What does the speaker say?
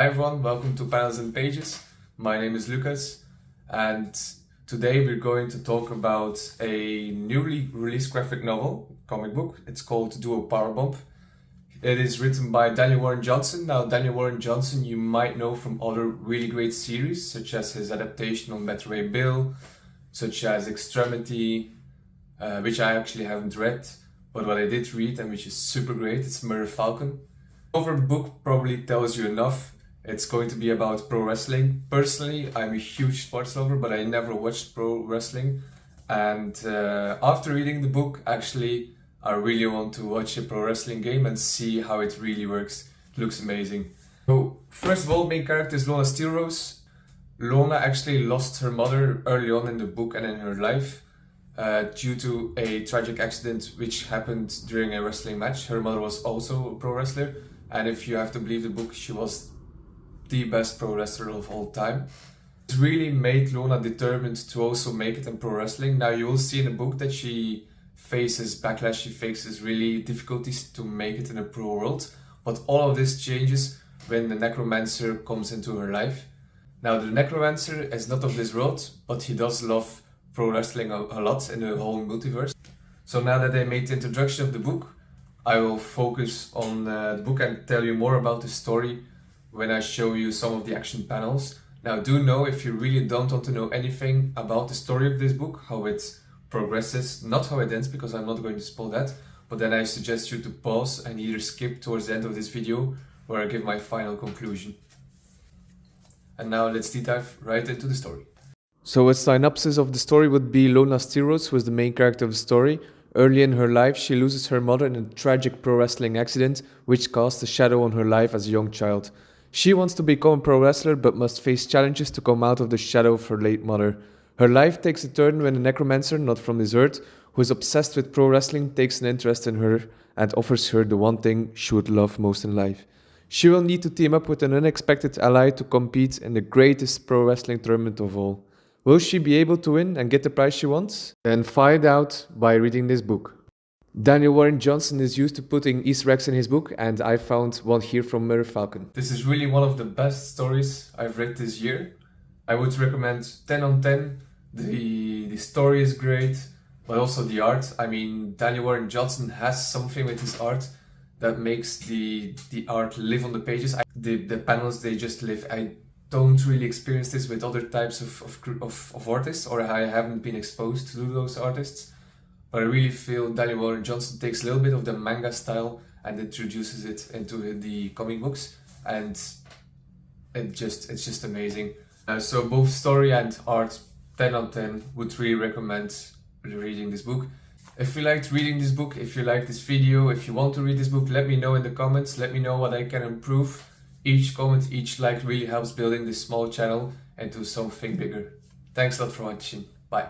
Hi everyone, welcome to Panels and Pages. My name is Lucas and today we're going to talk about a newly released graphic novel, comic book. It's called A Powerbomb. It is written by Daniel Warren Johnson. Now Daniel Warren Johnson you might know from other really great series such as his adaptation on Better Way Bill, such as Extremity, which I actually haven't read, but what I did read and which is super great, it's Falcon. Over the book probably tells you enough. It's going to be about pro wrestling. Personally, I'm a huge sports lover, but I never watched pro wrestling. And after reading the book, actually, I really want to watch a pro wrestling game and see how it really works. It looks amazing. So, first of all, main character is Lona Steelrose. Lona actually lost her mother early on in the book and in her life due to a tragic accident which happened during a wrestling match. Her mother was also a pro wrestler, and if you have to believe the book, she was the best pro wrestler of all time. It really made Lona determined to also make it in pro wrestling. Now you will see in the book that she faces backlash, she faces really difficulties to make it in a pro world, but all of this changes when the necromancer comes into her life. Now the necromancer is not of this world, but he does love pro wrestling a lot in the whole multiverse. So now that I made the introduction of the book, I will focus on the book and tell you more about the story when I show you some of the action panels. Now do know, if you really don't want to know anything about the story of this book, how it progresses, not how it ends, because I'm not going to spoil that, but then I suggest you to pause and either skip towards the end of this video where I give my final conclusion. And now let's deep dive right into the story. So a synopsis of the story would be Lona Steelrose, who is the main character of the story. Early in her life, she loses her mother in a tragic pro wrestling accident, which casts a shadow on her life as a young child. She wants to become a pro wrestler but must face challenges to come out of the shadow of her late mother. Her life takes a turn when a necromancer, not from this earth, who is obsessed with pro wrestling, takes an interest in her and offers her the one thing she would love most in life. She will need to team up with an unexpected ally to compete in the greatest pro wrestling tournament of all. Will she be able to win and get the prize she wants? Then find out by reading this book. Daniel Warren Johnson is used to putting Easter eggs in his book, and I found one here from Falcon. This is really one of the best stories I've read this year. I would recommend 10 on 10. The story is great, but also the art. I mean, Daniel Warren Johnson has something with his art that makes the art live on the pages. The panels, they just live. I don't really experience this with other types of artists, or I haven't been exposed to those artists. But I really feel Daniel Warren Johnson takes a little bit of the manga style and introduces it into the comic books, and it's just amazing. So both story and art, 10 on 10, would really recommend reading this book. If you liked reading this book, if you like this video, if you want to read this book, let me know in the comments. Let me know what I can improve. Each comment, each like really helps building this small channel into something bigger. Thanks a lot for watching. Bye.